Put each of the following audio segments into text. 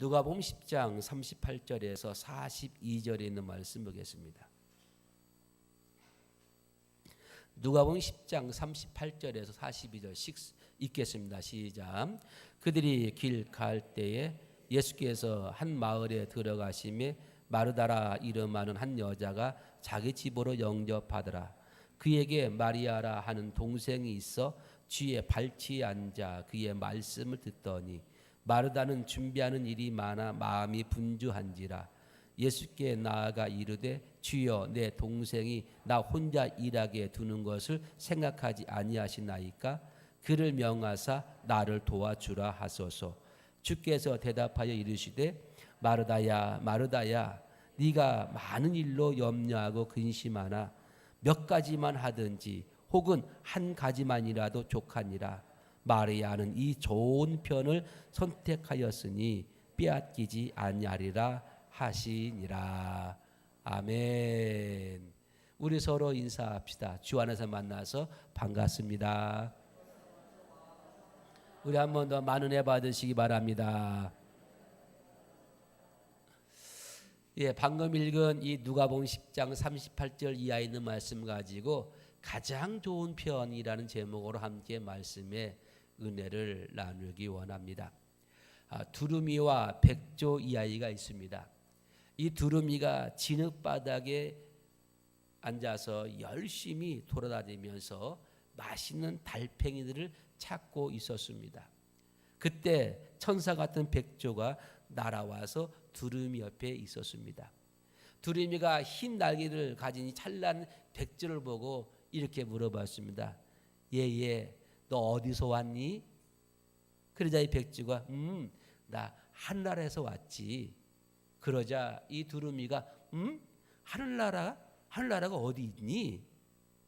누가복음 10장 38절에서 42절에 있는 말씀 보겠습니다. 누가복음 10장 38절에서 42절 읽겠습니다. 시작. 그들이 길 갈 때에 예수께서 한 마을에 들어가시매 마르다라 이름하는 한 여자가 자기 집으로 영접하더라. 그에게 마리아라 하는 동생이 있어 뒤에 발치에 앉아 그의 말씀을 듣더니 마르다는 준비하는 일이 많아 마음이 분주한지라. 예수께 나아가 이르되 주여 내 동생이 나 혼자 일하게 두는 것을 생각하지 아니하시나이까? 그를 명하사 나를 도와주라 하소서. 주께서 대답하여 이르시되 마르다야 마르다야 네가 많은 일로 염려하고 근심하나 몇 가지만 하든지 혹은 한 가지만이라도 족하니라. 마리아는 이 좋은 편을 선택하였으니 빼앗기지 아니하리라 하시니라. 아멘. 우리 서로 인사합시다. 주 안에서 만나서 반갑습니다. 우리 한 번 더 많은 애 받으시기 바랍니다. 예, 방금 읽은 이 누가복음 10장 38절 이하에 있는 말씀 가지고 가장 좋은 편이라는 제목으로 함께 말씀의 은혜를 나누기 원합니다. 두루미와 백조 이 아이가 있습니다. 이 두루미가 진흙바닥에 앉아서 열심히 돌아다니면서 맛있는 달팽이들을 찾고 있었습니다. 그때 천사 같은 백조가 날아와서 두루미 옆에 있었습니다. 두루미가 흰 날개를 가진 이 찬란한 백조를 보고 이렇게 물어봤습니다. 얘 너 어디서 왔니? 그러자 이 백조가 나 하늘나라에서 왔지. 그러자 이 두루미가 하늘나라가 어디 있니?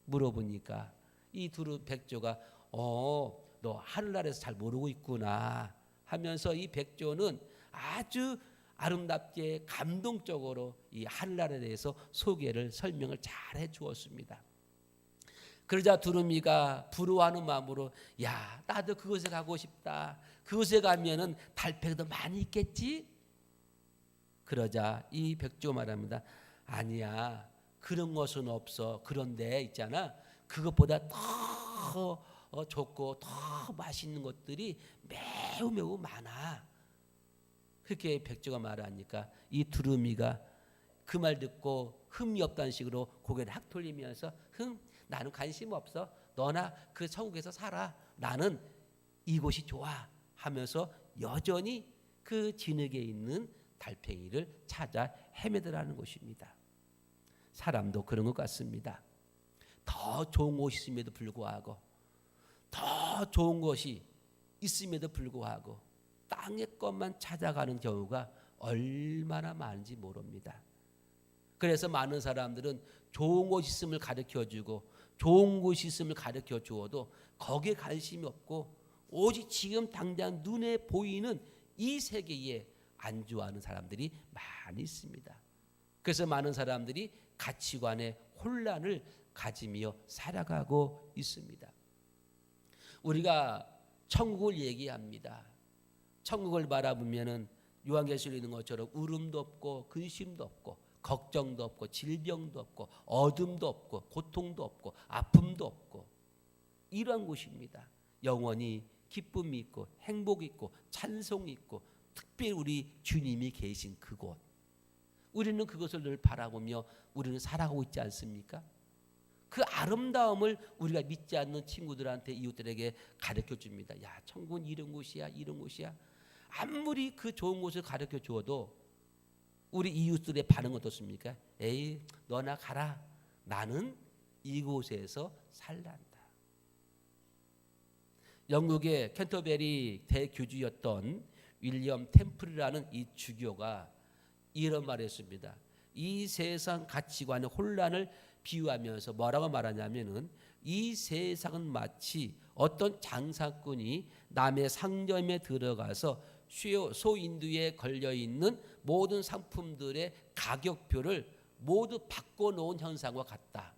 물어보니까 이 백조가 너 하늘나라에서 잘 모르고 있구나 하면서 이 백조는 아주 아름답게 감동적으로 이 하늘나라에 대해서 소개를 설명을 잘 해주었습니다. 그러자 두루미가 부러워하는 마음으로 야 나도 그곳에 가고 싶다. 그곳에 가면은 달팽이도 많이 있겠지? 그러자 이 백조 말합니다. 아니야 그런 것은 없어. 그런데 있잖아 그것보다 더 좋고 더 맛있는 것들이 매우 많아. 그렇게 백조가 말하니까 이 두루미가 그 말 듣고 흠이 없다는 식으로 고개를 확 돌리면서 나는 관심 없어. 너나 그 천국에서 살아. 나는 이곳이 좋아 하면서 여전히 그 진흙에 있는 달팽이를 찾아 헤매더라는 것입니다. 사람도 그런 것 같습니다. 더 좋은 곳이 있음에도 불구하고 더 좋은 것이 있음에도 불구하고 땅의 것만 찾아가는 경우가 얼마나 많은지 모릅니다. 그래서 많은 사람들은 좋은 곳이 있음을 가르쳐주고 좋은 곳이 있음을 가르쳐 주어도 거기에 관심이 없고 오직 지금 당장 눈에 보이는 이 세계에 안주하는 사람들이 많이 있습니다. 그래서 많은 사람들이 가치관의 혼란을 가지며 살아가고 있습니다. 우리가 천국을 얘기합니다. 천국을 바라보면은 요한계시록에 있는 것처럼 울음도 없고 근심도 없고 걱정도 없고 질병도 없고 어둠도 없고 고통도 없고 아픔도 없고 이러한 곳입니다. 영원히 기쁨이 있고 행복이 있고 찬송이 있고 특별히 우리 주님이 계신 그곳. 우리는 그것을 늘 바라보며 우리는 살아가고 있지 않습니까? 그 아름다움을 우리가 믿지 않는 친구들한테 이웃들에게 가르쳐 줍니다. 야 천국은 이런 곳이야 이런 곳이야. 아무리 그 좋은 곳을 가르쳐 주어도 우리 이웃들의 반응은 어떻습니까? 에이 너나 가라. 나는 이곳에서 살란다. 영국의 캔터베리 대교주였던 윌리엄 템플이라는 이 주교가 이런 말을 했습니다. 이 세상 가치관의 혼란을 비유하면서 뭐라고 말하냐면은 이 세상은 마치 어떤 장사꾼이 남의 상점에 들어가서 소인두에 걸려있는 모든 상품들의 가격표를 모두 바꿔놓은 현상과 같다.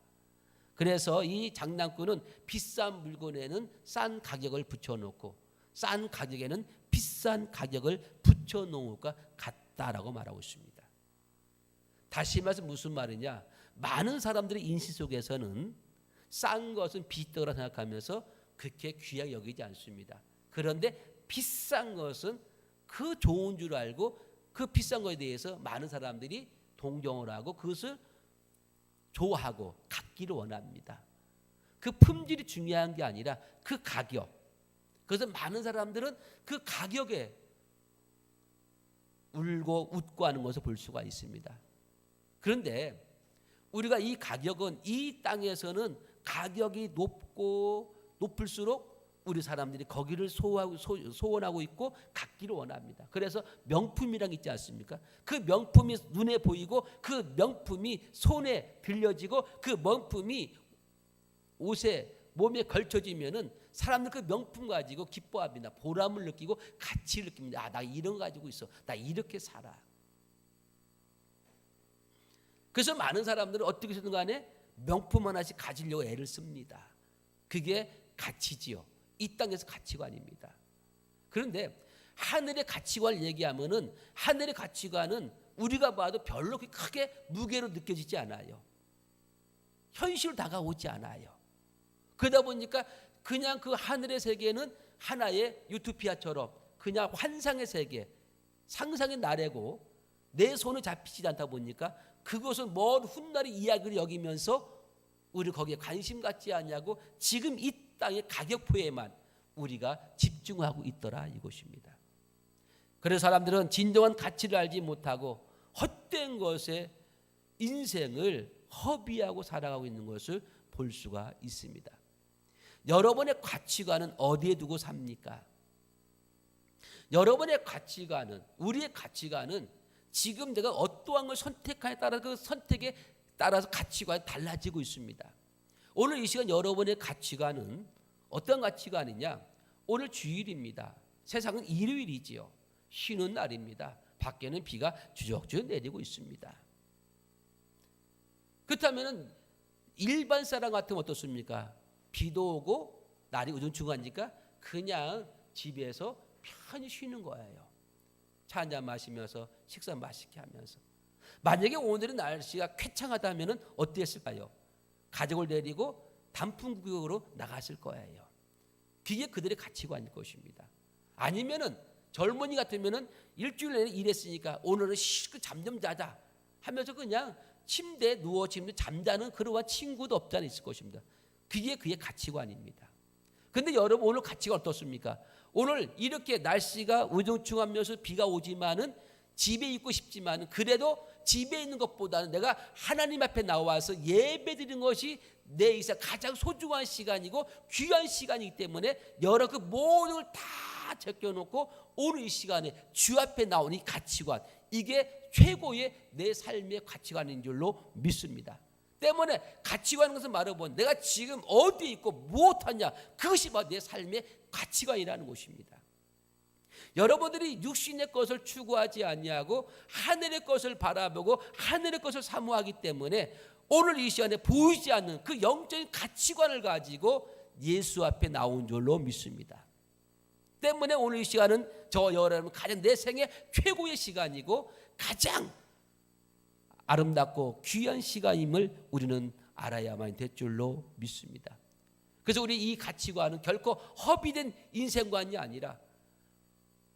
그래서 이 장난꾼은 비싼 물건에는 싼 가격을 붙여놓고 싼 가격에는 비싼 가격을 붙여놓은 것과 같다라고 말하고 있습니다. 다시 말해서 무슨 말이냐? 많은 사람들의 인식 속에서는 싼 것은 비싸다고 생각하면서 그렇게 귀하게 여기지 않습니다. 그런데 비싼 것은 그 좋은 줄 알고 그 비싼 것에 대해서 많은 사람들이 동경을 하고 그것을 좋아하고 갖기를 원합니다. 그 품질이 중요한 게 아니라 그 가격. 그래서 많은 사람들은 그 가격에 울고 웃고 하는 것을 볼 수가 있습니다. 그런데 우리가 이 가격은 이 땅에서는 가격이 높을수록 우리 사람들이 거기를 소원하고 있고 갖기를 원합니다. 그래서 명품이란 게 있지 않습니까? 그 명품이 눈에 보이고 그 명품이 손에 들려지고 그 명품이 옷에 몸에 걸쳐지면은 사람들 그 명품 가지고 기뻐합니다. 보람을 느끼고 가치를 느낍니다. 아, 나 이런 거 가지고 있어. 나 이렇게 살아. 그래서 많은 사람들은 어떻게 해서든 간에 명품 하나씩 가지려고 애를 씁니다. 그게 가치지요. 이 땅에서 가치관입니다. 그런데 하늘의 가치관을 얘기하면은 하늘의 가치관은 우리가 봐도 별로 크게 무게로 느껴지지 않아요. 현실로 다가오지 않아요. 그러다 보니까 그냥 그 하늘의 세계는 하나의 유토피아처럼 그냥 환상의 세계, 상상의 나래고 내 손에 잡히지 않다 보니까 그것은 먼 훗날의 이야기를 여기면서 우리 거기에 관심 갖지 않냐고 지금 이 땅의 가격표에만 우리가 집중하고 있더라 이것입니다. 그래서 사람들은 진정한 가치를 알지 못하고 헛된 것에 인생을 허비하고 살아가고 있는 것을 볼 수가 있습니다. 여러분의 가치관은 어디에 두고 삽니까? 여러분의 가치관은, 우리의 가치관은 지금 내가 어떠한 걸 선택하에 따라 그 선택에 따라서 가치관이 달라지고 있습니다. 오늘 이 시간 여러분의 가치관은 어떤 가치관이냐? 오늘 주일입니다. 세상은 일요일이지요. 쉬는 날입니다. 밖에는 비가 주적주적 내리고 있습니다. 그렇다면 일반 사람 같으면 어떻습니까? 비도 오고 날이 우중충하니까 그냥 집에서 편히 쉬는 거예요. 차 한잔 마시면서 식사 맛있게 하면서. 만약에 오늘은 날씨가 쾌창하다면 어땠을까요? 가족을 데리고 단풍 구경으로 나갔을 거예요. 그게 그들의 가치관일 것입니다. 아니면은 젊은이 같으면은 일주일 내내 일했으니까 오늘은 쉬고 잠 좀 자자 하면서 그냥 침대에 누워 잠자는 그러한 친구도 없지 않아 있을 것입니다. 그게 그의 가치관입니다. 그런데 여러분 오늘 가치가 어떻습니까? 오늘 이렇게 날씨가 우중충하면서 비가 오지만은 집에 있고 싶지만 그래도 집에 있는 것보다는 내가 하나님 앞에 나와서 예배드리는 것이 내 인생 가장 소중한 시간이고 귀한 시간이기 때문에 여러 그 모든 걸 다 제껴놓고 오늘 이 시간에 주 앞에 나온 이 가치관, 이게 최고의 내 삶의 가치관인 줄로 믿습니다. 때문에 가치관인 것을 말해보면 내가 지금 어디에 있고 무엇하냐, 그것이 바로 내 삶의 가치관이라는 것입니다. 여러분들이 육신의 것을 추구하지 아니하고 하늘의 것을 바라보고 하늘의 것을 사모하기 때문에 오늘 이 시간에 보이지 않는 그 영적인 가치관을 가지고 예수 앞에 나온 줄로 믿습니다. 때문에 오늘 이 시간은 저 여러분 가장 내 생애 최고의 시간이고 가장 아름답고 귀한 시간임을 우리는 알아야만 될 줄로 믿습니다. 그래서 우리 이 가치관은 결코 허비된 인생관이 아니라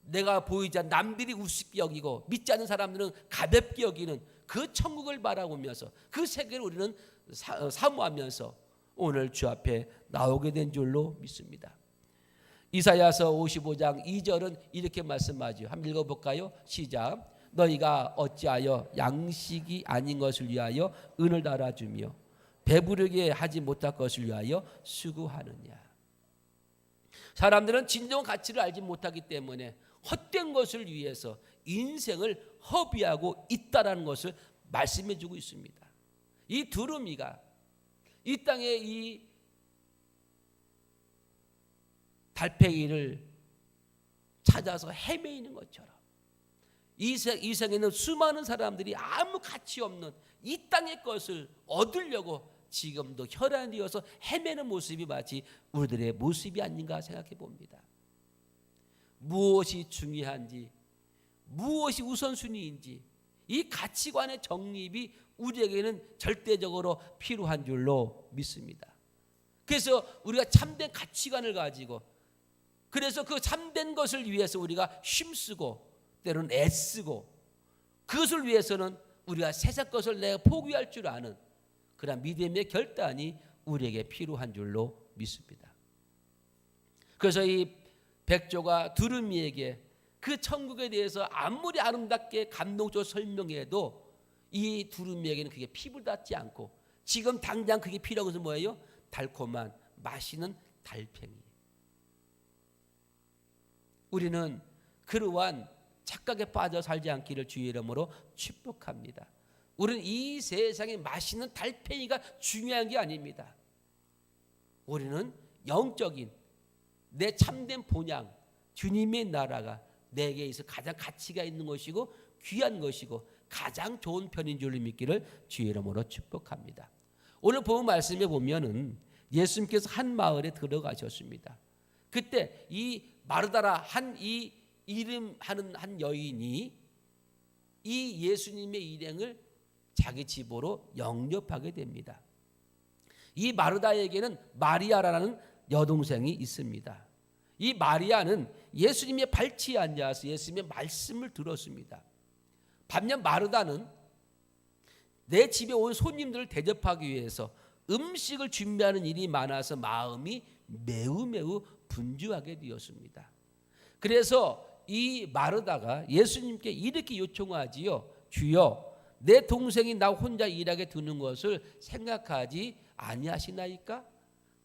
내가 보이지 않는 남들이 우습게 여기고 믿지 않는 사람들은 가볍게 여기는 그 천국을 바라보면서 그 세계를 우리는 사모하면서 오늘 주 앞에 나오게 된 줄로 믿습니다. 이사야서 55장 2절은 이렇게 말씀하죠. 한번 읽어볼까요? 시작. 너희가 어찌하여 양식이 아닌 것을 위하여 은을 달아주며 배부르게 하지 못할 것을 위하여 수고하느냐. 사람들은 진정한 가치를 알지 못하기 때문에 헛된 것을 위해서 인생을 허비하고 있다라는 것을 말씀해 주고 있습니다. 이 두루미가 이 땅에 이 달팽이를 찾아서 헤매이는 것처럼 이 세상에는 수많은 사람들이 아무 가치 없는 이 땅의 것을 얻으려고 지금도 혈안되어서 헤매는 모습이 마치 우리들의 모습이 아닌가 생각해 봅니다. 무엇이 중요한지, 무엇이 우선순위인지 이 가치관의 정립이 우리에게는 절대적으로 필요한 줄로 믿습니다. 그래서 우리가 참된 가치관을 가지고, 그래서 그 참된 것을 위해서 우리가 힘쓰고 때로는 애쓰고, 그것을 위해서는 우리가 세상 것을 내가 포기할 줄 아는 그런 믿음의 결단이 우리에게 필요한 줄로 믿습니다. 그래서 이 백조가 두루미에게 그 천국에 대해서 아무리 아름답게 감동적으로 설명해도 이 두루미에게는 그게 피부 닿지 않고, 지금 당장 그게 필요한 것은 뭐예요? 달콤한 맛있는 달팽이. 우리는 그러한 착각에 빠져 살지 않기를 주의 이름으로 축복합니다. 우리는 이 세상에 맛있는 달팽이가 중요한 게 아닙니다. 우리는 영적인 내 참된 본향, 주님의 나라가 내게 있어 가장 가치가 있는 것이고 귀한 것이고 가장 좋은 편인 줄로 믿기를 주의 이름으로 축복합니다. 오늘 본 말씀에 보면은 예수님께서 한 마을에 들어가셨습니다. 그때 이 마르다라 이 이름하는 한 여인이 이 예수님의 일행을 자기 집으로 영접하게 됩니다. 이 마르다에게는 마리아라는 여동생이 있습니다. 이 마리아는 예수님의 발치에 앉아서 예수님의 말씀을 들었습니다. 반면 마르다는 내 집에 온 손님들을 대접하기 위해서 음식을 준비하는 일이 많아서 마음이 매우 분주하게 되었습니다. 그래서 이 마르다가 예수님께 이렇게 요청하지요. 주여, 내 동생이 나 혼자 일하게 두는 것을 생각하지 아니하시나이까?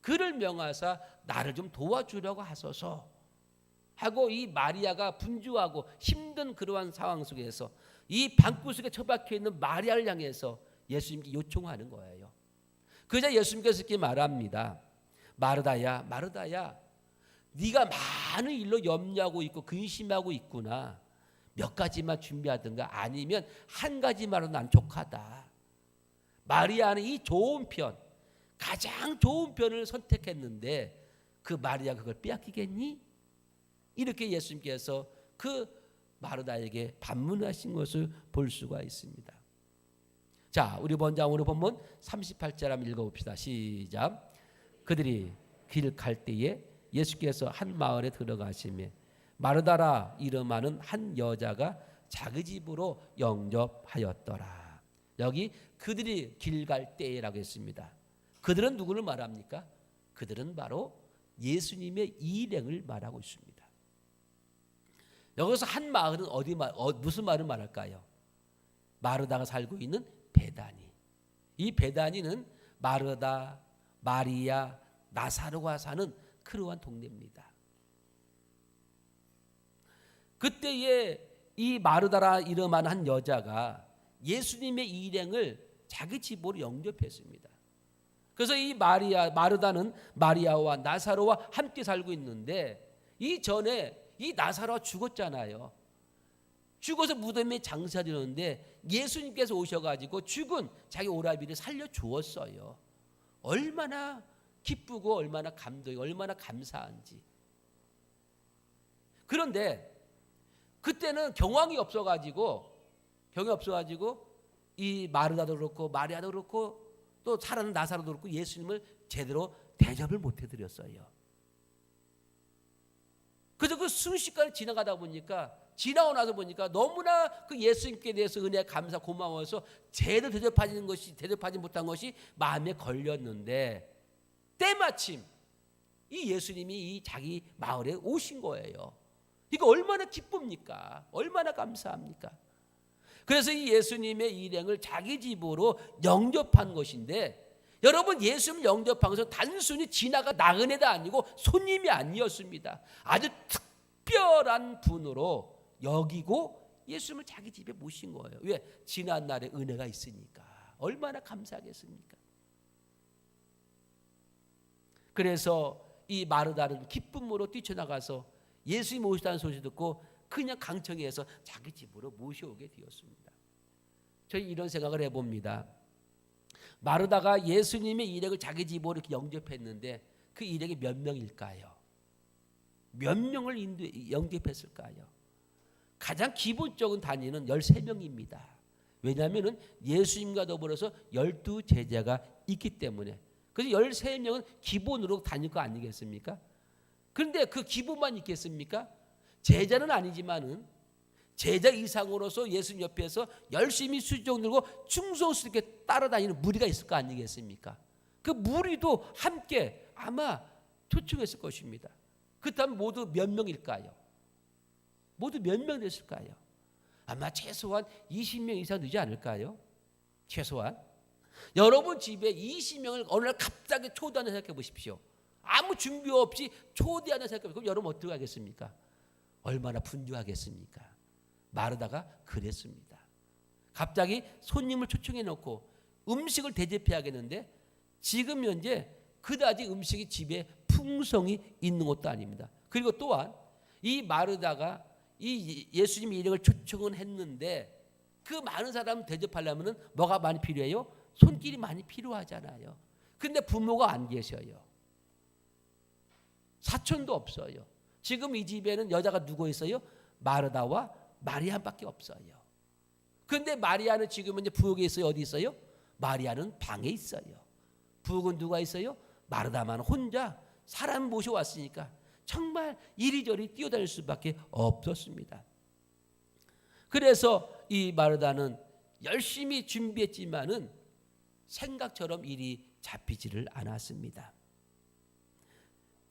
그를 명하사 나를 좀 도와주려고 하소서 하고, 이 마리아가 분주하고 힘든 그러한 상황 속에서 이 방구석에 처박혀 있는 마리아를 향해서 예수님께 요청하는 거예요. 그러자 예수님께서 이렇게 말합니다. 마르다야, 마르다야, 네가 많은 일로 염려하고 있고 근심하고 있구나. 몇 가지만 준비하든가 아니면 한 가지만으로 난 족하다. 마리아는 이 좋은 편, 가장 좋은 편을 선택했는데 그 마리아가 그걸 빼앗기겠니? 이렇게 예수님께서 그 마르다에게 반문하신 것을 볼 수가 있습니다. 자, 우리 먼저 오늘 본문 38절 한번 읽어봅시다. 시작. 그들이 길 갈 때에 예수께서 한 마을에 들어가시매 마르다라 이름하는 한 여자가 자기 집으로 영접하였더라. 여기 그들이 길 갈 때라고 했습니다. 그들은 누구를 말합니까? 그들은 바로 예수님의 일행을 말하고 있습니다. 여기서 한 마을은 무슨 마을을 말할까요? 마르다가 살고 있는 베다니. 이 베다니는 마르다, 마리아, 나사로가 사는 그러한 동네입니다. 그때에 이 마르다라 이름한 한 여자가 예수님의 일행을 자기 집으로 영접했습니다. 그래서 이 마르다는 마리아와 나사로와 함께 살고 있는데, 이전에 이 나사로가 죽었잖아요. 죽어서 무덤에 장사되는데 예수님께서 오셔가지고 죽은 자기 오라비를 살려주었어요. 얼마나 기쁘고 얼마나 감동이, 얼마나 감사한지. 그런데 그때는 경황이 없어가지고 이 마르다도 그렇고 마리아도 그렇고 또 살아난 나사로도 그렇고 예수님을 제대로 대접을 못 해드렸어요. 그래서 그 순식간에 지나고 나서 보니까 너무나 그 예수님께 대해서 은혜 감사 고마워서 제대로 대접하지 못한 것이 마음에 걸렸는데, 때마침 이 예수님이 이 자기 마을에 오신 거예요. 이거 얼마나 기쁩니까? 얼마나 감사합니까? 그래서 이 예수님의 일행을 자기 집으로 영접한 것인데, 여러분, 예수님 영접한 것은 단순히 지나가 나그네가 아니고 손님이 아니었습니다. 아주 특별한 분으로 여기고 예수님을 자기 집에 모신 거예요. 왜? 지난 날에 은혜가 있으니까. 얼마나 감사하겠습니까? 그래서 이 마르다는 기쁨으로 뛰쳐나가서 예수님이 오시다는 소식 듣고 그냥 강청에서 자기 집으로 모셔오게 되었습니다. 저희 이런 생각을 해봅니다. 마르다가 예수님의 일행을 자기 집으로 이렇게 영접했는데 그 일행이 몇 명일까요? 몇 명을 영접했을까요? 가장 기본적인 단위는 13명입니다. 왜냐하면 예수님과 더불어서 12제자가 있기 때문에. 그래서 13명은 기본으로 다닐 거 아니겠습니까? 그런데 그 기본만 있겠습니까? 제자는 아니지만은 제자 이상으로서 예수님 옆에서 열심히 수종 들고 충성스럽게 따라다니는 무리가 있을 거 아니겠습니까? 그 무리도 함께 아마 초청했을 것입니다. 그렇다면 모두 몇 명일까요? 모두 몇 명 됐을까요? 아마 최소한 20명 이상 되지 않을까요? 최소한. 여러분 집에 20명을 어느 날 갑자기 초대하는 생각해 보십시오. 아무 준비 없이 초대하는 생각해 보십시오. 그럼 여러분 어떻게 하겠습니까? 얼마나 분주하겠습니까? 마르다가 그랬습니다. 갑자기 손님을 초청해 놓고 음식을 대접해야겠는데 지금 현재 그다지 음식이 집에 풍성이 있는 것도 아닙니다. 그리고 또한 이 마르다가 이 예수님 일행을 초청은 했는데 그 많은 사람 대접하려면 뭐가 많이 필요해요? 손길이 많이 필요하잖아요. 근데 부모가 안 계셔요. 사촌도 없어요. 지금 이 집에는 여자가 누구 있어요? 마르다와 마리아밖에 없어요. 그런데 마리아는 지금 이제 부엌에 있어요? 어디 있어요? 마리아는 방에 있어요. 부엌은 누가 있어요? 마르다만 혼자 사람 모셔왔으니까 정말 이리저리 뛰어다닐 수밖에 없었습니다. 그래서 이 마르다는 열심히 준비했지만은 생각처럼 일이 잡히지를 않았습니다.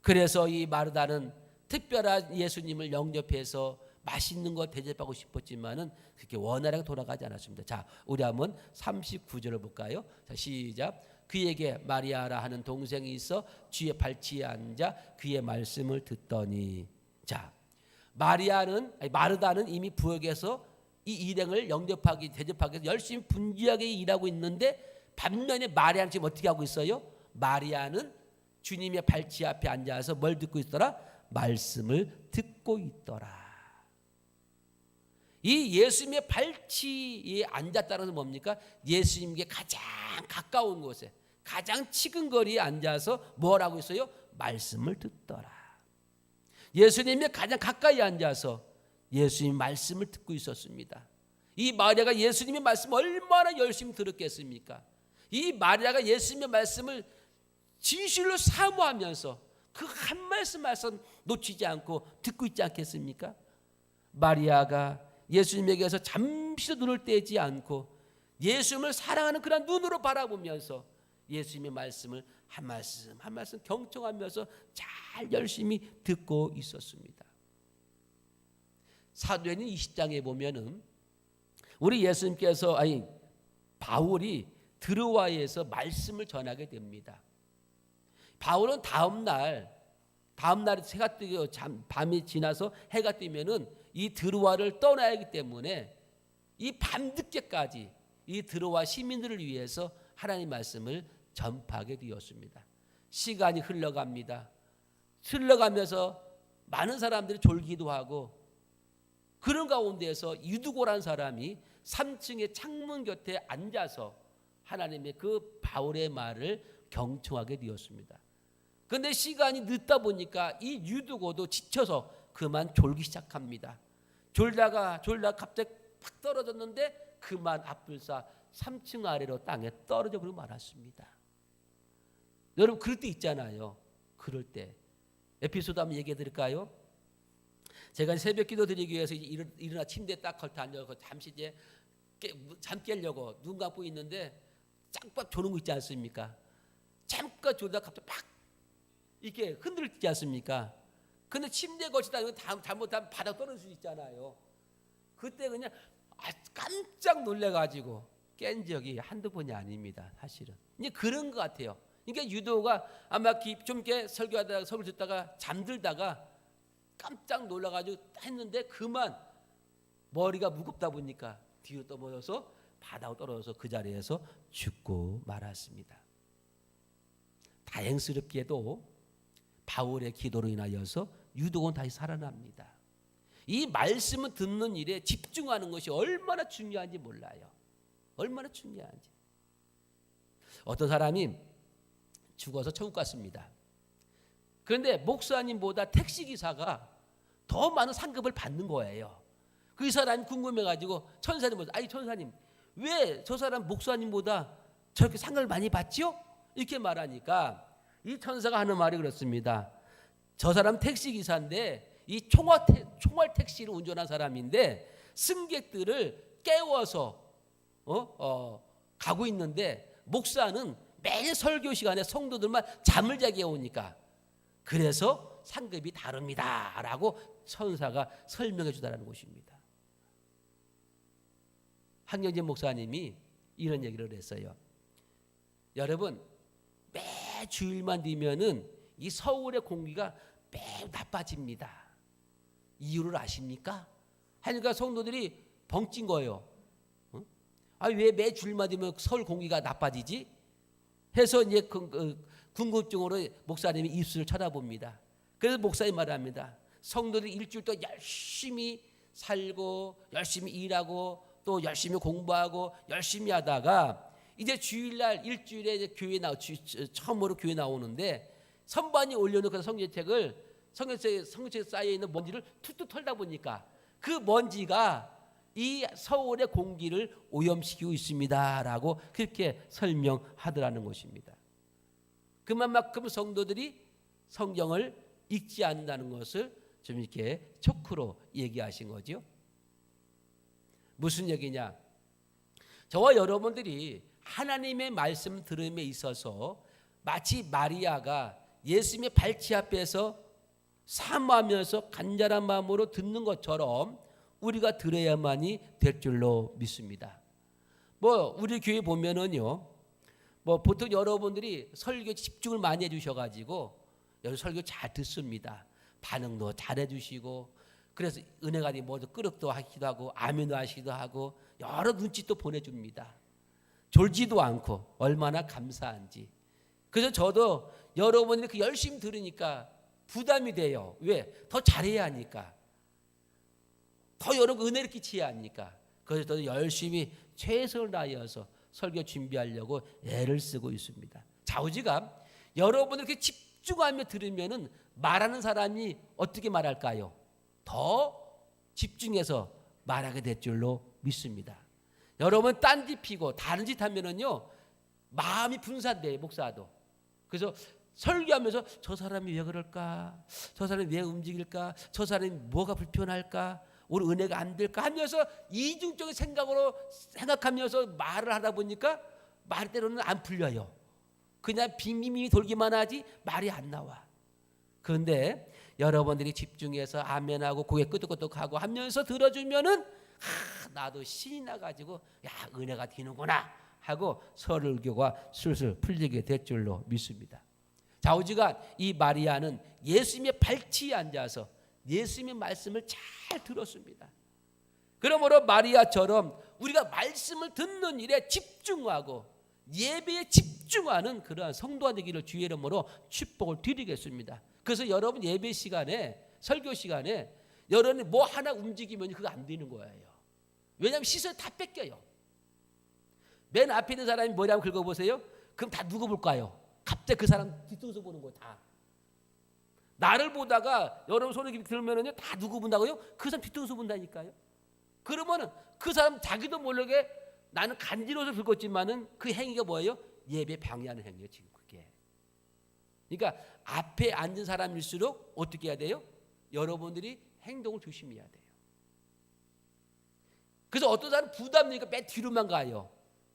그래서 이 마르다는 특별한 예수님을 영접해서 맛있는 거 대접하고 싶었지만은 그렇게 원활하게 돌아가지 않았습니다. 자, 우리 한번 39절을 볼까요? 자, 시작. 그에게 마리아라 하는 동생이 있어 주의 발치에 앉아 그의 말씀을 듣더니. 자, 마르다는 이미 부엌에서 이 일행을 영접하기 대접하기 위해서 열심히 분주하게 일하고 있는데 반면에 마리아는 지금 어떻게 하고 있어요? 마리아는 주님의 발치 앞에 앉아서 뭘 듣고 있더라? 말씀을 듣고 있더라. 이 예수님의 발치에 앉았다는 것은 뭡니까? 예수님께 가장 가까운 곳에 가장 치근거리에 앉아서 뭘 하고 있어요? 말씀을 듣더라. 예수님의 가장 가까이 앉아서 예수님 말씀을 듣고 있었습니다. 이 마리아가 예수님의 말씀을 얼마나 열심히 들었겠습니까? 이 마리아가 예수님의 말씀을 진실로 사모하면서 그 한 말씀 놓치지 않고 듣고 있지 않겠습니까? 마리아가 예수님에게서 잠시도 눈을 떼지 않고 예수님을 사랑하는 그런 눈으로 바라보면서 예수님의 말씀을 한 말씀 한 말씀 경청하면서 잘 열심히 듣고 있었습니다. 사도행전 20장에 보면은 우리 예수님께서 바울이 드로아에서 말씀을 전하게 됩니다. 바울은 다음 날에 해가 뜨고 밤이 지나서 해가 뜨면은 이 드로아를 떠나야 하기 때문에 이 밤늦게까지 이 드로아 시민들을 위해서 하나님 말씀을 전파하게 되었습니다. 시간이 흘러갑니다. 흘러가면서 많은 사람들이 졸기도 하고 그런 가운데에서 유두고라는 사람이 3층의 창문 곁에 앉아서 하나님의 그 바울의 말을 경청하게 되었습니다. 그런데 시간이 늦다 보니까 이 유두고도 지쳐서 그만 졸기 시작합니다. 졸다가 갑자기 팍 떨어졌는데 그만 앞불사 3층 아래로 땅에 떨어져 버리고 말았습니다. 여러분 그럴 때 있잖아요. 그럴 때 에피소드 한번 얘기해 드릴까요? 제가 새벽 기도 드리기 위해서 일어나 침대에 딱 걸터 앉아서 잠시 이제 잠 깨려고 눈 감고 있는데 짱빡 조는 거 있지 않습니까? 잠깐 졸다가 갑자기 팍 이렇게 흔들리지 않습니까? 근데 침대에 걸치다 잘못하면 바닥 떨어질 수 있잖아요. 그때 그냥 깜짝 놀래가지고 깬 적이 한두 번이 아닙니다. 사실은 이제 그런 것 같아요. 그러니까 유도가 아마 좀 이렇게 설교를 듣다가 잠들다가 깜짝 놀라가지고 했는데 그만 머리가 무겁다 보니까 뒤로 떠버려서 바닥으로 떨어져서 그 자리에서 죽고 말았습니다. 다행스럽게도 바울의 기도로 인하여서 유도는 다시 살아납니다. 이 말씀을 듣는 일에 집중하는 것이 얼마나 중요한지 몰라요. 얼마나 중요한지. 어떤 사람이 죽어서 천국 갔습니다. 그런데 목사님보다 택시기사가 더 많은 상급을 받는 거예요. 그 사람이 궁금해가지고 천사님 보자. 아니 천사님, 왜 저 사람 목사님보다 저렇게 상급을 많이 받지요? 이렇게 말하니까 이 천사가 하는 말이 그렇습니다. 저 사람 택시기사인데 이 총알 택시를 운전한 사람인데 승객들을 깨워서 가고 있는데 목사는 매일 설교 시간에 성도들만 잠을 자게 오니까 그래서 상급이 다릅니다 라고 천사가 설명해 주다라는 것입니다. 한경진 목사님이 이런 얘기를 했어요. 여러분, 매 주일만 되면은 이 서울의 공기가 매우 나빠집니다. 이유를 아십니까? 하니까 성도들이 벙찐 거예요. 왜 매 주일만 되면 서울 공기가 나빠지지? 해서 이제 궁금증으로 목사님이 입술을 쳐다봅니다. 그래서 목사님 말합니다. 성도들이 일주일 동안 열심히 살고 열심히 일하고 또 열심히 공부하고 열심히 하다가 이제 주일날 일주일에 이제 처음으로 교회 나오는데 선반이 올려놓고 성경책에 쌓여 있는 먼지를 툭툭 털다 보니까 그 먼지가 이 서울의 공기를 오염시키고 있습니다라고 그렇게 설명하더라는 것입니다. 그만큼 성도들이 성경을 읽지 않는다는 것을 좀 이렇게 초크로 얘기하신 거죠. 무슨 얘기냐? 저와 여러분들이 하나님의 말씀 들음에 있어서 마치 마리아가 예수님의 발치 앞에서 사모하면서 간절한 마음으로 듣는 것처럼 우리가 들어야만이 될 줄로 믿습니다. 우리 교회 보면은요, 보통 여러분들이 설교에 집중을 많이 해주셔가지고 여기 설교 잘 듣습니다. 반응도 잘 해주시고 그래서 은혜가 모두 끄륵도 하기도 하고 아멘도 하시기도 하고 여러 눈짓도 보내줍니다. 졸지도 않고 얼마나 감사한지. 그래서 저도 여러분들이 그 열심히 들으니까 부담이 돼요. 왜? 더 잘해야 하니까. 더 여러분 은혜를 끼쳐야 하니까. 그래서 저도 열심히 최선을 다하여서 설교 준비하려고 애를 쓰고 있습니다. 좌우지간 여러분들 이렇게 집중하며 들으면은 말하는 사람이 어떻게 말할까요? 더 집중해서 말하게 될 줄로 믿습니다. 여러분 딴짓 피고 다른 짓 하면은요 마음이 분산돼요. 목사도. 그래서 설교하면서 저 사람이 왜 그럴까? 저 사람이 왜 움직일까? 저 사람이 뭐가 불편할까? 오늘 은혜가 안 될까? 하면서 이중적인 생각하면서 말을 하다 보니까 말대로는 안 풀려요. 그냥 빙빙이 돌기만 하지 말이 안 나와. 그런데 여러분들이 집중해서 아멘하고 고개 끄덕끄덕하고 하면서 들어주면은 나도 신이 나가지고 은혜가 되는구나 하고 설교가 술술 풀리게 될 줄로 믿습니다. 좌우지간 이 마리아는 예수님의 발치에 앉아서 예수님의 말씀을 잘 들었습니다. 그러므로 마리아처럼 우리가 말씀을 듣는 일에 집중하고 예배에 집중하는 그러한 성도가 되기를 주의 이름으로 축복을 드리겠습니다. 그래서 여러분 예배 시간에 설교 시간에 여러분이 뭐 하나 움직이면 그거 안 되는 거예요. 왜냐하면 시선이 다 뺏겨요. 맨 앞에 있는 사람이 머리 한번 긁어보세요. 그럼 다 누구 볼까요? 갑자기 그 사람 뒤통수 보는 거예요. 다. 나를 보다가 여러분 손을 들면은요 다 누구 본다고요? 그 사람 뒤통수 본다니까요. 그러면은 그 사람 자기도 모르게 나는 간지러워서 긁었지만은 그 행위가 뭐예요? 예배 방해하는 행위예요. 지금 그게. 그러니까 앞에 앉은 사람일수록 어떻게 해야 돼요? 여러분들이 행동을 조심해야 돼요. 그래서 어떤 사람은 부담되니까 맨 뒤로만 가요.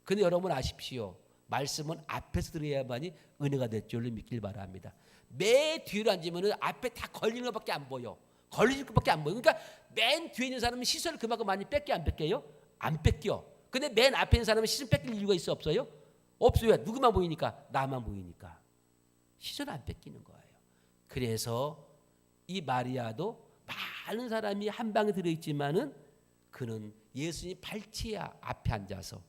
근데 여러분 아십시오. 말씀은 앞에서 들어야만이 은혜가 될 줄로 믿길 바랍니다. 맨 뒤로 앉으면 앞에 다 걸리는 것밖에 안 보여. 걸리는 것밖에 안 보여. 그러니까 맨 뒤에 있는 사람은 시선을 그만큼 많이 뺏겨 안 뺏겨요? 안 뺏겨. 근데 맨 앞에 있는 사람은 시선 뺏길 이유가 있어 없어요? 없어요. 누구만 보이니까? 나만 보이니까. 시선 안 뺏기는 거예요. 그래서 이 마리아도 많은 사람이 한 방에 들어있지만은 그는 예수님 발치 앞에 앉아서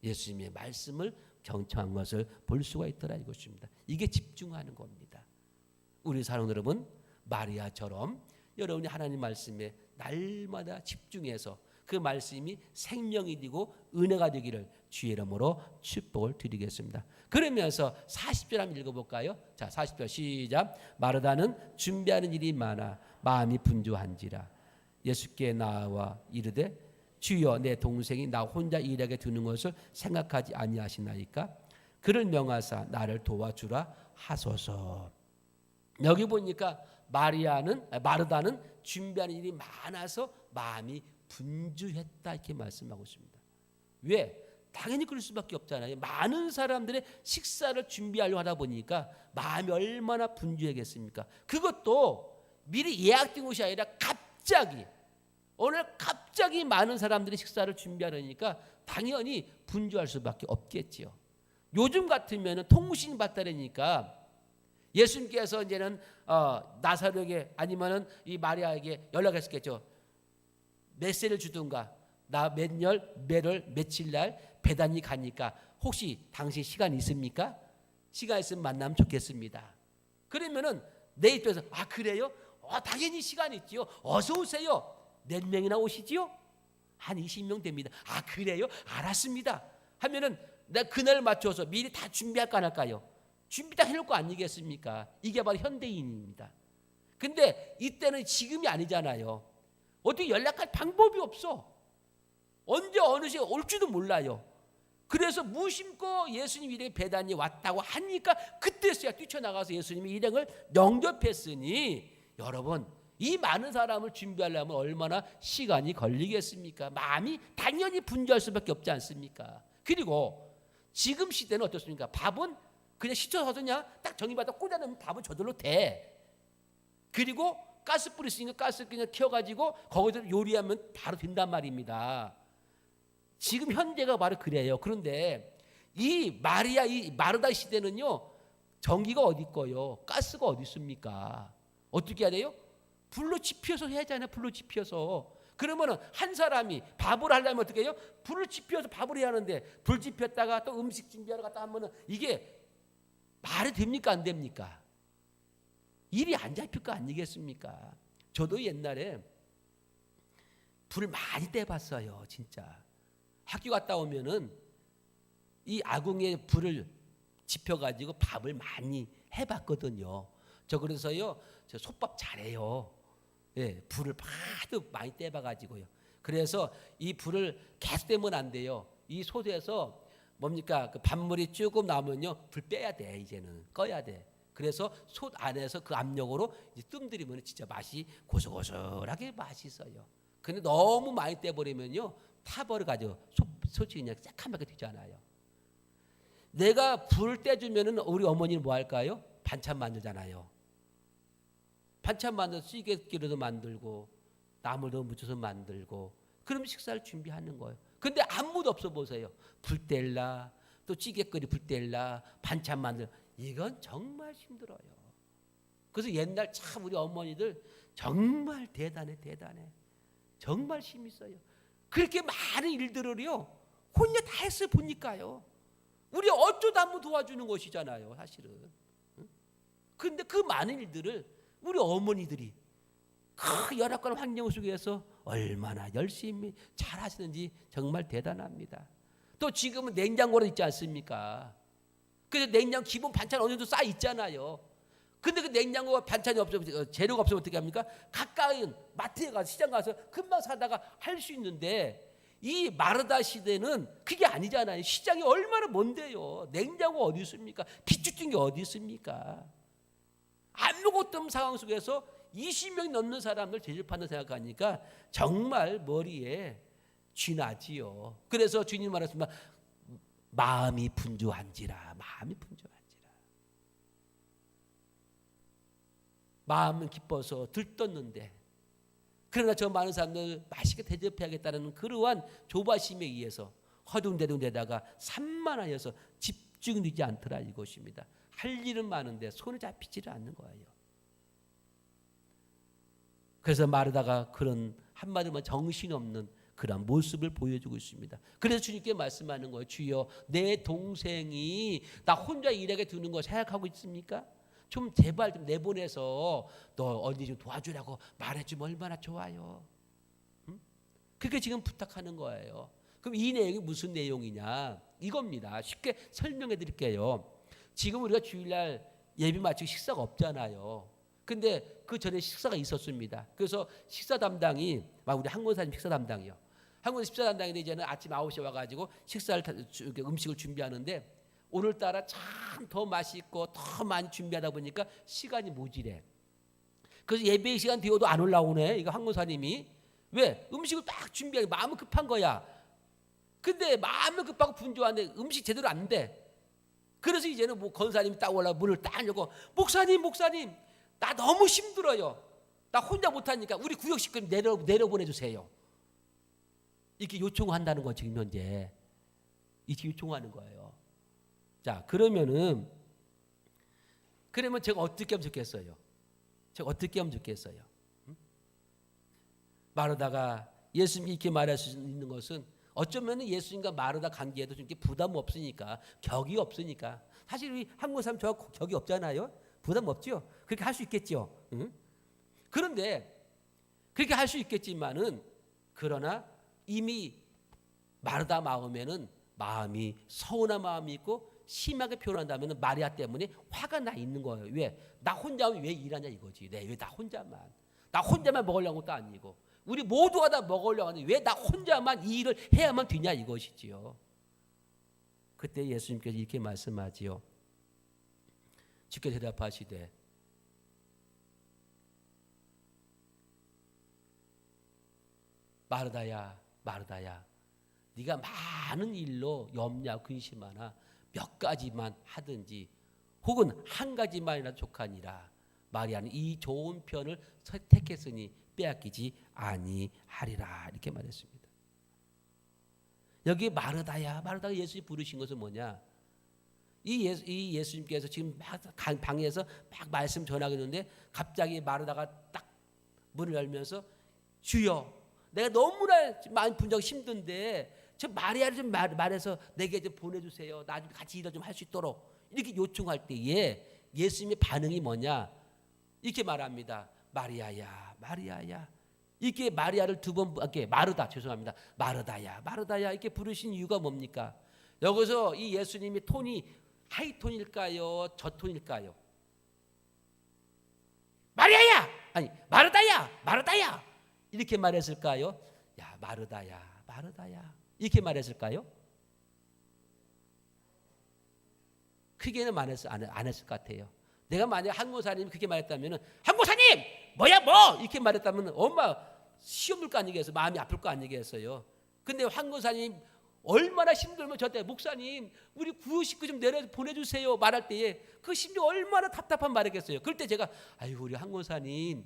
예수님의 말씀을 경청한 것을 볼 수가 있더라 이것입니다. 이게 집중하는 겁니다. 우리 사랑 여러분 마리아처럼 여러분이 하나님 말씀에 날마다 집중해서 그 말씀이 생명이 되고 은혜가 되기를 주의 이름으로 축복을 드리겠습니다. 그러면서 40절 한번 읽어볼까요? 자, 40절 시작. 마르다는 준비하는 일이 많아 마음이 분주한지라 예수께 나와 이르되 주여 내 동생이 나 혼자 일하게 두는 것을 생각하지 아니하시나이까 그를 명하사 나를 도와주라 하소서. 여기 보니까 마르다는 준비하는 일이 많아서 마음이 분주했다 이렇게 말씀하고 있습니다. 왜? 당연히 그럴 수밖에 없잖아요. 많은 사람들의 식사를 준비하려고 하다 보니까 마음이 얼마나 분주하겠습니까? 그것도 미리 예약된 것이 아니라 갑자기 오늘 갑자기 많은 사람들이 식사를 준비하려니까 당연히 분주할 수밖에 없겠지요. 요즘 같으면 통신 받다라니까 예수님께서 이제는 나사로에게 아니면은 이 마리아에게 연락했었겠죠. 메시지를 주든가 나 몇월 며칠 날 배단이 가니까 혹시 당신 시간 있습니까? 시간 있으면 만나면 좋겠습니다. 그러면은 내 입장에서 아 그래요? 당연히 시간 있지요. 어서 오세요. 몇 명이나 오시지요? 한 20명 됩니다. 아 그래요? 알았습니다. 하면은 내가 그날 맞춰서 미리 다 준비할까 안 할까요? 준비 다 해놓을 거 아니겠습니까? 이게 바로 현대인입니다. 근데 이때는 지금이 아니잖아요. 어떻게 연락할 방법이 없어. 언제 어느 시에 올지도 몰라요. 그래서 무심코 예수님 일행이 배단이 왔다고 하니까 그때서야 뛰쳐나가서 예수님의 일행을 영접했으니 여러분 이 많은 사람을 준비하려면 얼마나 시간이 걸리겠습니까? 마음이 당연히 분주할 수밖에 없지 않습니까? 그리고 지금 시대는 어떻습니까? 밥은 그냥 시켜서 그냥 딱 정리받아 꽂아놓으면 밥은 저절로 돼. 그리고 가스 뿌릴 수 있는 가스 그냥 켜가지고 거기서 요리하면 바로 된단 말입니다. 지금 현재가 바로 그래요. 그런데 이 마르다 시대는요. 전기가 어디 있고요. 가스가 어디 있습니까? 어떻게 해야 돼요? 불로 지피워서 해야 하잖아요. 불로 지피워서. 그러면은 한 사람이 밥을 하려면 어떻게 해요? 불을 지피워서 밥을 해야 하는데 불 지폈다가 또 음식 준비하러 갔다 하면은 이게 말이 됩니까 안 됩니까? 일이 안 잡힐 거 아니겠습니까? 저도 옛날에 불을 많이 떼봤어요. 진짜. 학교 갔다 오면은 이 아궁이에 불을 지펴가지고 밥을 많이 해봤거든요. 저 그래서요, 저 솥밥 잘해요. 예, 불을 하도 많이 떼봐가지고요. 그래서 이 불을 계속 떼면 안 돼요. 이 솥에서 뭡니까? 그 밥물이 조금 나오면요, 불 빼야 돼. 이제는 꺼야 돼. 그래서 솥 안에서 그 압력으로 이제 뜸들이면 진짜 맛이 고소고소하게 맛있어요. 근데 너무 많이 떼버리면요, 타버려가지고 솥이 그냥 새카맣게 되잖아요. 내가 불을 떼주면은 우리 어머니는 뭐 할까요? 반찬 만들잖아요. 반찬 만들어서 찌개기로도 만들고 나물도 묻혀서 만들고 그럼 식사를 준비하는 거예요. 근데 아무도 없어 보세요. 불 뗄라 또 찌개거리 불 뗄라 반찬 만들 이건 정말 힘들어요. 그래서 옛날 참 우리 어머니들 정말 대단해. 정말 힘이 있어요. 그렇게 많은 일들을요 혼자 다 했어요. 보니까요. 우리 어쩌다 한번 도와주는 것이잖아요. 사실은. 그런데 그 많은 일들을 우리 어머니들이 그 열악한 환경 속에서 얼마나 열심히 잘 하시는지 정말 대단합니다. 또 지금은 냉장고로 있지 않습니까? 그래서 냉장고 기본 반찬 어느 정도 쌓여 있잖아요. 근데 그 냉장고가 반찬이 없으면 재료가 없으면 어떻게 합니까? 가까이 마트에 가서 시장 가서 금방 사다가 할 수 있는데 이 마르다 시대는 그게 아니잖아요. 시장이 얼마나 먼데요. 냉장고 어디 있습니까? 비축된 게 어디 있습니까? 아무것도 없는 상황 속에서 20명이 넘는 사람들 대접한다 생각하니까 정말 머리에 쥐나지요. 그래서 주님 말했습니다. 마음이 분주한지라. 마음은 기뻐서 들떴는데 그러나 저 많은 사람들 맛있게 대접해야겠다는 그러한 조바심에 의해서 허둥대둥대다가 산만하여서 집중되지 않더라 이것입니다. 할 일은 많은데 손에 잡히지를 않는 거예요. 그래서 마르다가 그런 한마디만 정신없는 그런 모습을 보여주고 있습니다. 그래서 주님께 말씀하는 거예요. 주여 내 동생이 나 혼자 일하게 두는 거 생각하고 있습니까? 좀 제발 좀 내보내서 너 어디 좀 도와주라고 말해주면 얼마나 좋아요. 응? 그게 지금 부탁하는 거예요. 그럼 이 내용이 무슨 내용이냐? 이겁니다. 쉽게 설명해 드릴게요. 지금 우리가 주일날 예배 마치고 식사가 없잖아요. 근데 그 전에 식사가 있었습니다. 그래서 식사 담당이 우리 한권사님 식사 담당이요. 한권 식사 담당인데 이제는 아침 9시에 와가지고 음식을 준비하는데 오늘따라 참 더 맛있고 더 많이 준비하다 보니까 시간이 모자래. 그래서 예배 시간 되어도 안 올라오네. 이거 한권사님이 왜 음식을 딱 준비하기 마음은 급한 거야. 근데 마음은 급하고 분주한데 음식 제대로 안 돼. 그래서 이제는 뭐 권사님이 딱 올라 문을 딱 열고 목사님 나 너무 힘들어요. 나 혼자 못하니까 우리 구역 식구 내려보내주세요. 이렇게 요청한다는 거 지금 현재 이렇게 요청하는 거예요. 자 그러면 제가 어떻게 하면 좋겠어요? 마르다가 예수님이 이렇게 말할 수 있는 것은 어쩌면 예수님과 마르다 관계에도 좀 이렇게 부담 없으니까 격이 없으니까 사실 우리 한국 사람 저 격이 없잖아요. 부담 없죠. 그렇게 할 수 있겠죠. 응? 그런데 그렇게 할 수 있겠지만은 그러나 이미 마르다 마음에는 마음이 서운한 마음이 있고 심하게 표현한다면 마리아 때문에 화가 나 있는 거예요. 왜? 나 혼자면 왜 일하냐 이거지. 왜 나 혼자만 먹으려는 것도 아니고 우리 모두가 다 먹으려고 하는데 왜 나 혼자만 이 일을 해야만 되냐 이것이지요. 그때 예수님께서 이렇게 말씀하지요. 주께서 대답하시되 마르다야 네가 많은 일로 염려 근심하나 몇 가지만 하든지 혹은 한 가지만이라도 족하니라. 마리아는 이 좋은 편을 택했으니 빼앗기지 아니하리라 이렇게 말했습니다. 여기 마르다야 예수님 부르신 것은 뭐냐? 이 예수님께서 지금 막 방에서 막 말씀 전하고 있는데 갑자기 마르다가 딱 문을 열면서 주여 내가 너무나 많이 분주하고 힘든데 저 마리아를 좀 말해서 내게 좀 보내주세요. 나 좀 같이 일을 좀 할 수 있도록 이렇게 요청할 때에 예수님의 반응이 뭐냐? 이렇게 말합니다. 마리아야 이렇게 마리아를 두 번 마르다야 이렇게 부르신 이유가 뭡니까? 여기서 이 예수님의 톤이 하이톤일까요? 저톤일까요? 마리아야 아니 마르다야 이렇게 말했을까요? 야 마르다야 이렇게 말했을까요? 크게는 안 했을 것 같아요. 내가 만약 한국사님이 그렇게 말했다면 한국사님 뭐야 이렇게 말했다면 엄마 시험 볼 거 아니겠어요? 마음이 아플 거 아니겠어요? 근데 한국사님 얼마나 힘들면 저때 목사님 우리 구역 식구 좀 보내주세요 말할 때에 그 심정 얼마나 답답한 말이겠어요. 그럴 때 제가 아이고 우리 한국사님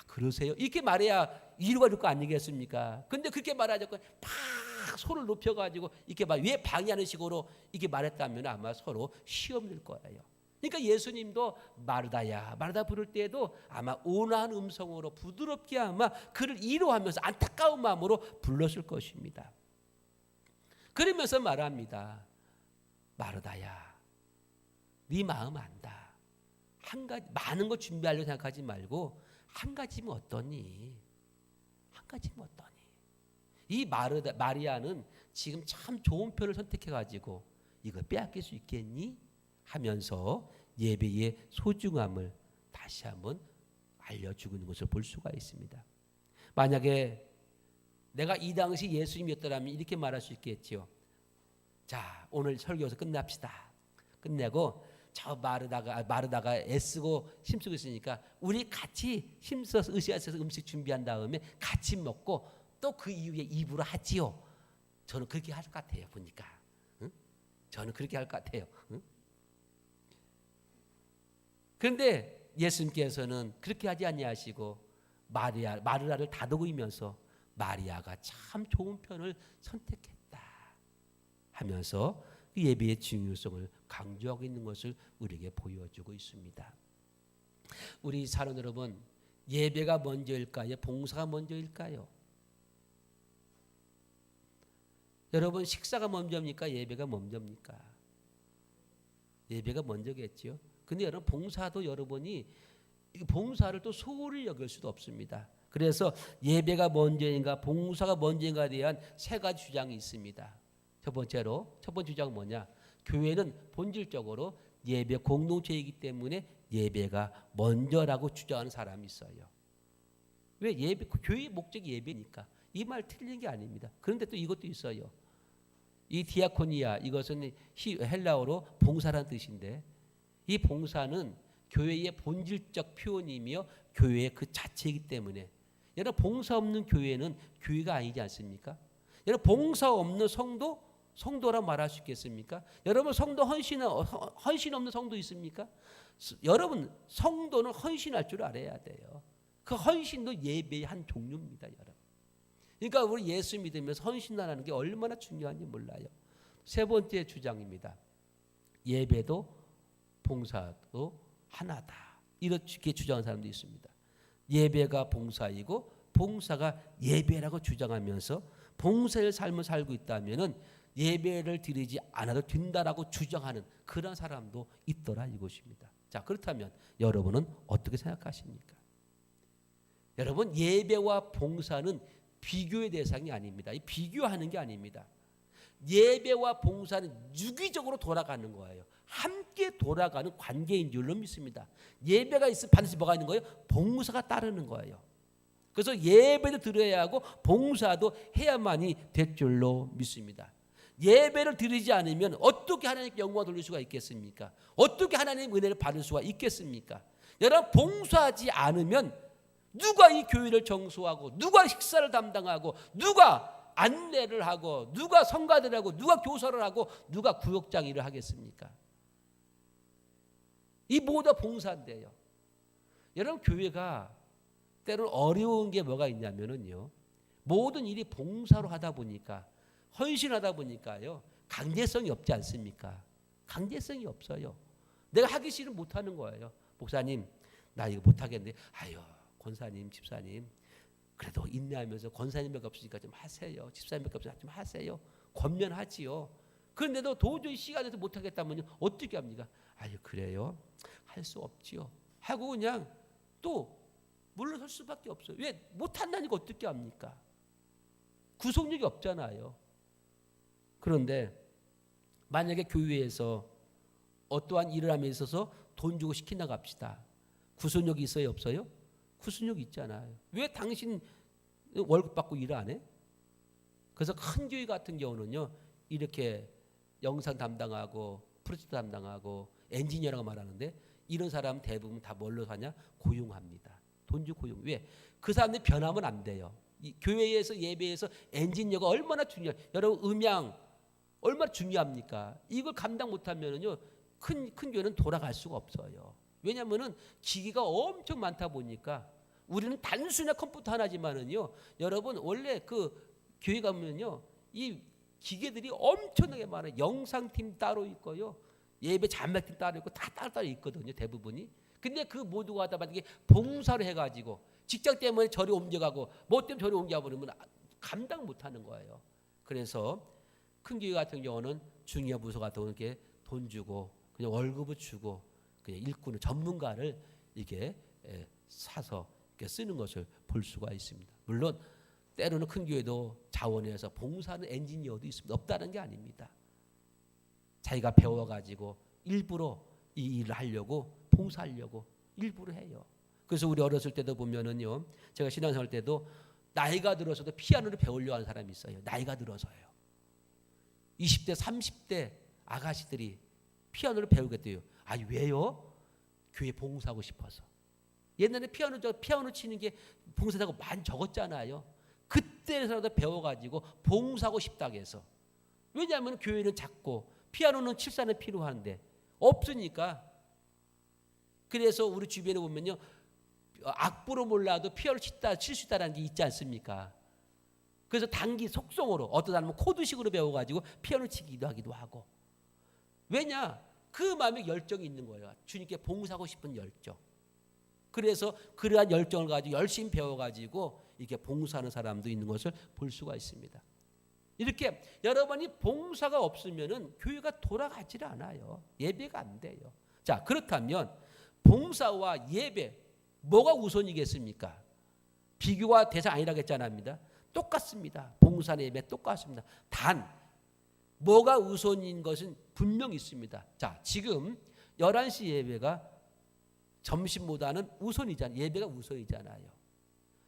그러세요? 이렇게 말해야 이루가 될 거 아니겠습니까? 근데 그렇게 말하자고 팍 손을 높여가지고 이렇게 왜 방해하는 식으로 이렇게 말했다면 아마 서로 시험 될 거예요. 그러니까 예수님도 마르다 부를 때에도 아마 온화한 음성으로 부드럽게 아마 그를 위로하면서 안타까운 마음으로 불렀을 것입니다. 그러면서 말합니다. 마르다야, 네 마음 안다. 한 가지 많은 거 준비하려고 생각하지 말고 한 가지면 어떠니? 이 마리아는 지금 참 좋은 편을 선택해가지고 이거 빼앗길 수 있겠니? 하면서 예배의 소중함을 다시 한번 알려주고 있는 것을 볼 수가 있습니다. 만약에 내가 이 당시 예수님이었더라면 이렇게 말할 수 있겠죠. 자, 오늘 설교에서 끝납시다. 끝내고 저 마르다가 애쓰고 힘쓰고 있으니까 우리 같이 힘써서 으쌰으쌰 음식 준비한 다음에 같이 먹고 또 그 이후에 입으로 하지요. 저는 그렇게 할 것 같아요. 보니까. 응? 저는 그렇게 할 것 같아요. 응? 그런데 예수님께서는 그렇게 하지 아니하시고 마르다를 다독이면서 마리아가 참 좋은 편을 선택했다 하면서 그 예배의 중요성을 강조하고 있는 것을 우리에게 보여주고 있습니다. 우리 사랑 여러분, 예배가 먼저일까요? 봉사가 먼저일까요? 여러분, 식사가 먼저입니까? 예배가 먼저입니까? 예배가 먼저겠죠. 근데 여러분, 봉사도 여러분이 봉사를 또 소홀히 여길 수도 없습니다. 그래서 예배가 먼저인가 봉사가 먼저인가에 대한 세 가지 주장이 있습니다. 첫 번째 주장은 뭐냐? 교회는 본질적으로 예배 공동체이기 때문에 예배가 먼저라고 주장하는 사람이 있어요. 왜? 교회의 목적이 예배니까. 이 말 틀린 게 아닙니다. 그런데 또 이것도 있어요. 이 디아코니아, 이것은 헬라어로 봉사라는 뜻인데, 이 봉사는 교회의 본질적 표현이며 교회의 그 자체이기 때문에, 여러분 봉사 없는 교회는 교회가 아니지 않습니까? 여러분 봉사 없는 성도라 말할 수 있겠습니까? 여러분 성도 헌신 없는 성도 있습니까? 여러분 성도는 헌신할 줄 알아야 돼요. 그 헌신도 예배의 한 종류입니다, 여러분. 그러니까 우리 예수 믿으면서 헌신하는 게 얼마나 중요한지 몰라요. 세 번째 주장입니다. 예배도 봉사도 하나다. 이렇게 주장하는 사람도 있습니다. 예배가 봉사이고 봉사가 예배라고 주장하면서 봉사의 삶을 살고 있다면은 예배를 드리지 않아도 된다라고 주장하는 그런 사람도 있더라 이것입니다. 자, 그렇다면 여러분은 어떻게 생각하십니까? 여러분, 예배와 봉사는 비교의 대상이 아닙니다. 비교하는 게 아닙니다. 예배와 봉사는 유기적으로 돌아가는 거예요. 함께 돌아가는 관계인 줄로 믿습니다. 예배가 있으면 반드시 뭐가 있는 거예요? 봉사가 따르는 거예요. 그래서 예배도 드려야 하고 봉사도 해야만이 될 줄로 믿습니다. 예배를 드리지 않으면 어떻게 하나님께 영광을 돌릴 수가 있겠습니까? 어떻게 하나님의 은혜를 받을 수가 있겠습니까? 여러분, 봉사하지 않으면 누가 이 교회를 정수하고 누가 식사를 담당하고 누가 안내를 하고 누가 성가대를 하고 누가 교사를 하고 누가 구역장 일을 하겠습니까? 이 모두 봉사인데요. 여러분, 교회가 때로는 어려운 게 뭐가 있냐면요, 모든 일이 봉사로 하다 보니까, 헌신하다 보니까요, 강제성이 없지 않습니까? 강제성이 없어요. 내가 하기 싫으면 못하는 거예요. 목사님, 나 이거 못하겠는데, 아유, 권사님, 집사님, 그래도 인내하면서 권사님밖에 없으니까 좀 하세요. 집사님밖에 없으니까 좀 하세요. 권면하지요. 그런데도 도저히 시간이 돼서 못하겠다면요, 어떻게 합니까? 아유, 그래요? 할 수 없지요. 하고 그냥 또 물러설 수밖에 없어요. 왜? 못한다니까 어떻게 합니까? 구속력이 없잖아요. 그런데 만약에 교회에서 어떠한 일을 함에 있어서 돈 주고 시킨다고 합시다. 구속력이 있어요, 없어요? 구속력이 있잖아요. 왜 당신 월급 받고 일 안 해? 그래서 큰 교회 같은 경우는요, 이렇게 영상 담당하고 프로젝트 담당하고 엔지니어라고 말하는데, 이런 사람 대부분 다 뭘로 사냐? 고용합니다. 돈 주고 고용. 왜? 그 사람들이 변하면 안 돼요. 이 교회에서 예배에서 엔지니어가 얼마나 중요해요. 여러분, 음향 얼마나 중요합니까? 이걸 감당 못하면은요, 큰 교회는 돌아갈 수가 없어요. 왜냐하면은 기기가 엄청 많다 보니까, 우리는 단순히 컴퓨터 하나지만은요, 여러분 원래 그 교회 가면요, 이 기계들이 엄청나게 많아요. 영상팀 따로 있고요, 예배 잔맥팀 따로 있고 다 따로 있거든요, 대부분이. 근데 그 모두가 다 만약에 봉사를 해가지고 직장 때문에 저리 옮겨가고 뭐 때문에 저리 옮겨버리면 감당 못하는 거예요. 그래서 큰 교회 같은 경우는 중요 부서 같은 경우는 이렇게 돈 주고 그냥 월급을 주고 그냥 일꾼을 전문가를 이렇게 사서 이렇게 쓰는 것을 볼 수가 있습니다. 물론 때로는 큰 교회도 자원해서 봉사하는 엔지니어도 있습니다. 없다는 게 아닙니다. 자기가 배워가지고 일부러 이 일을 하려고, 봉사하려고 일부러 해요. 그래서 우리 어렸을 때도 보면은요, 제가 신앙생활 때도 나이가 들어서도 피아노를 배우려고 하는 사람이 있어요. 나이가 들어서요. 20대, 30대 아가씨들이 피아노를 배우겠대요. 아, 왜요? 교회 봉사하고 싶어서. 옛날에 피아노 치는 게 봉사라고 많이 적었잖아요. 그때라도 배워가지고 봉사하고 싶다고 해서. 왜냐하면 교회는 작고 피아노는 칠사는 필요한데 없으니까. 그래서 우리 주변에 보면요, 악보로 몰라도 피아노 칠 수 있다는 게 있지 않습니까? 그래서 단기 속성으로, 어떤 사람은 코드식으로 배워가지고 피아노 치기도 하기도 하고. 왜냐? 그 마음에 열정이 있는 거예요. 주님께 봉사하고 싶은 열정. 그래서 그러한 열정을 가지고 열심히 배워가지고 이렇게 봉사하는 사람도 있는 것을 볼 수가 있습니다. 이렇게 여러분이 봉사가 없으면은 교회가 돌아가질 않아요. 예배가 안 돼요. 자, 그렇다면 봉사와 예배 뭐가 우선이겠습니까? 비교가 대상 아니라고 했잖아요. 똑같습니다. 봉사나 예배 똑같습니다. 단 뭐가 우선인 것은 분명히 있습니다. 자, 지금 11시 예배가 점심보다는 우선이잖아요. 예배가 우선이잖아요.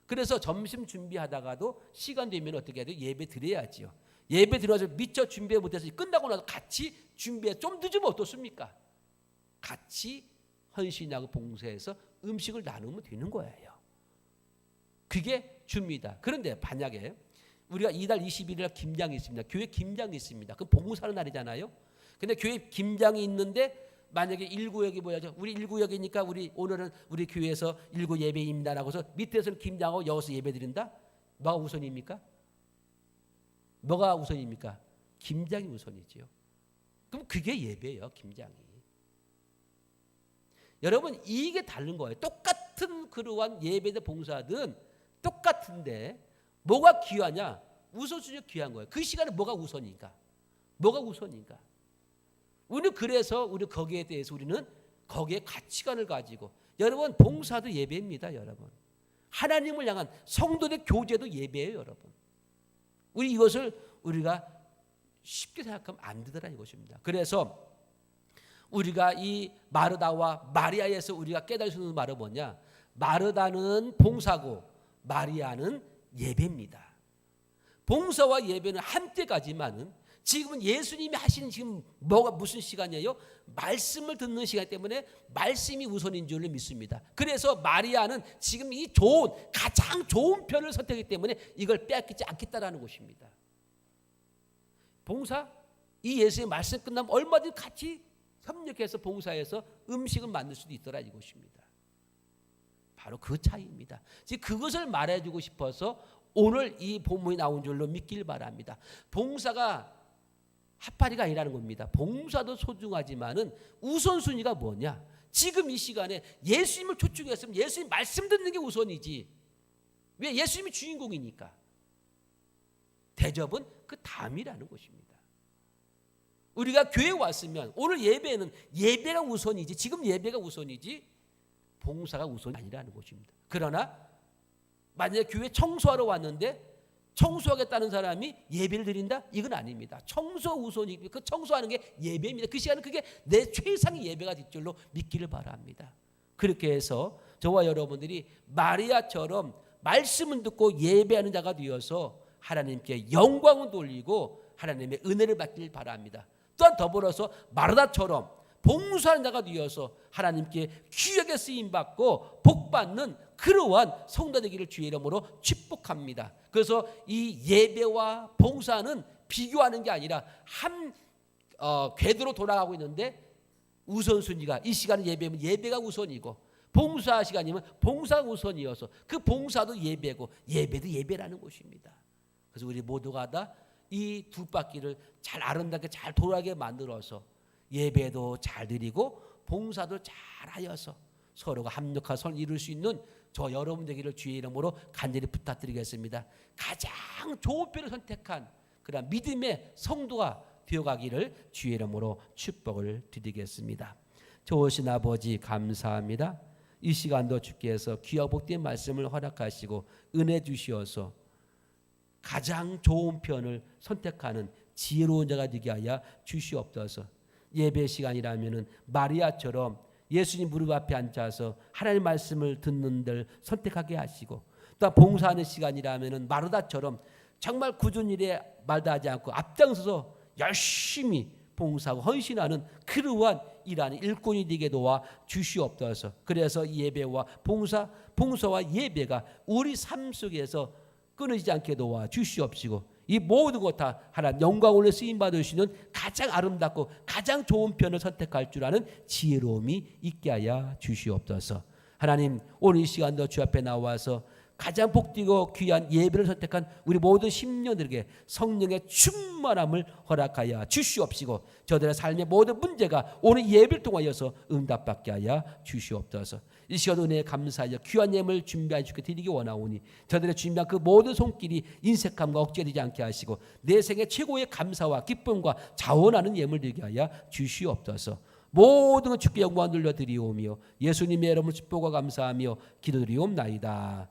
그래서 점심 준비하다가도 시간 되면 어떻게 해야 돼요? 예배 드려야지요. 예배 들어서 미처 준비 못해서 끝나고 나서 같이 준비해. 좀 늦으면 어떻습니까? 같이 헌신하고 봉사해서 음식을 나누면 되는 거예요. 그게 줍니다. 그런데 만약에 우리가 이달 21일 김장이 있습니다. 교회 김장이 있습니다. 그 봉사하는 날이잖아요. 근데 교회 김장이 있는데 만약에 1구역이 뭐야죠? 우리 1구역이니까 우리 오늘은 우리 교회에서 1구 예배입니다라고 해서 밑에서는 김장하고 여기서 예배 드린다? 뭐가 우선입니까? 뭐가 우선입니까? 김장이 우선이지요. 그럼 그게 예배예요, 김장이. 여러분 이게 다른 거예요. 똑같은 그러한 예배든 봉사든 똑같은데 뭐가 귀하냐? 우선순위가 귀한 거예요. 그 시간에 뭐가 우선인가? 뭐가 우선인가? 우리는 그래서 우리 거기에 대해서 우리는 거기에 가치관을 가지고 여러분 봉사도 예배입니다. 여러분 하나님을 향한 성도의 교제도 예배예요. 여러분 우리 이것을 우리가 쉽게 생각하면 안 되더라는 것입니다. 그래서 우리가 이 마르다와 마리아에서 우리가 깨달을 수 있는 말은 뭐냐? 마르다는 봉사고 마리아는 예배입니다. 봉사와 예배는 한때 가지만은 지금은 예수님이 하시는 지금 뭐가 무슨 시간이에요? 말씀을 듣는 시간 때문에 말씀이 우선인 줄로 믿습니다. 그래서 마리아는 지금 이 가장 좋은 편을 선택했기 때문에 이걸 빼앗기지 않겠다라는 것입니다. 봉사, 이 예수의 말씀 끝나면 얼마든지 같이 협력해서 봉사해서 음식을 만들 수도 있더라 이것입니다. 바로 그 차이입니다. 지금 그것을 말해주고 싶어서 오늘 이 본문이 나온 줄로 믿길 바랍니다. 봉사가 핫파리가 아니라는 겁니다. 봉사도 소중하지만은 우선순위가 뭐냐? 지금 이 시간에 예수님을 초청했으면 예수님 말씀 듣는 게 우선이지. 왜? 예수님이 주인공이니까. 대접은 그 다음이라는 것입니다. 우리가 교회에 왔으면 오늘 예배는 예배가 우선이지, 지금 예배가 우선이지 봉사가 우선이 아니라는 것입니다. 그러나 만약에 교회 청소하러 왔는데 청소하겠다는 사람이 예배를 드린다? 이건 아닙니다. 청소 우선이 그 청소하는 게 예배입니다. 그 시간은 그게 내 최상의 예배가 될 줄로 믿기를 바랍니다. 그렇게 해서 저와 여러분들이 마리아처럼 말씀을 듣고 예배하는 자가 되어서 하나님께 영광을 돌리고 하나님의 은혜를 받길 바랍니다. 또한 더불어서 마르다처럼 봉사하는 자가 되어서 하나님께 귀하게 쓰임받고 복받는 그러한 성도 되기를 주의 이름으로 축복합니다. 그래서 이 예배와 봉사는 비교하는 게 아니라 한 궤도로 돌아가고 있는데 우선순위가 이 시간은 예배면 예배가 우선이고 봉사 시간이면 봉사가 우선이어서 그 봉사도 예배고 예배도 예배라는 것입니다. 그래서 우리 모두가 다 이 두 바퀴를 잘 아름답게 잘 돌아가게 만들어서 예배도 잘 드리고 봉사도 잘 하여서 서로가 합력한 선을 이룰 수 있는 저 여러분 되기를 주의 이름으로 간절히 부탁드리겠습니다. 가장 좋은 편을 선택한 그런 믿음의 성도가 되어가기를 주의 이름으로 축복을 드리겠습니다. 좋으신 아버지 감사합니다. 이 시간도 주께서 귀하고 복된 말씀을 허락하시고 은혜 주시어서 가장 좋은 편을 선택하는 지혜로운 자가 되게 하여 주시옵소서. 예배 시간이라면은 마리아처럼 예수님 무릎 앞에 앉아서 하나님의 말씀을 듣는 데를 선택하게 하시고 또 봉사하는 시간이라면은 마르다처럼 정말 굳은 일에 마다하지 않고 앞장서서 열심히 봉사하고 헌신하는 그러한 일하는 일꾼이 되게 도와 주시옵소서. 그래서 이 예배와 봉사와 예배가 우리 삶 속에서 끊어지지 않게 도와 주시옵시고 이 모든 것 다 하나님 영광을 쓰임 받으시는 가장 아름답고 가장 좋은 편을 선택할 줄 아는 지혜로움이 있게 하여 주시옵소서. 하나님 오늘 이 시간도 주 앞에 나와서 가장 복되고 귀한 예배를 선택한 우리 모든 심령들에게 성령의 충만함을 허락하여 주시옵시고 저들의 삶의 모든 문제가 오늘 예배를 통하여서 응답받게 하여 주시옵소서. 이 시간 은혜에 감사하여 귀한 예물을 준비하여 주께 드리기 원하오니 저들의 준비한 그 모든 손길이 인색함과 억제되지 않게 하시고 내 생의 최고의 감사와 기쁨과 자원하는 예물 되게 하여 주시옵소서. 모든 것 주께 영광 돌려드리오며 예수님의 이름으로 축복과 감사하며 기도드리옵나이다.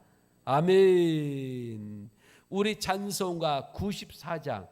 아멘. 우리 찬송가 94장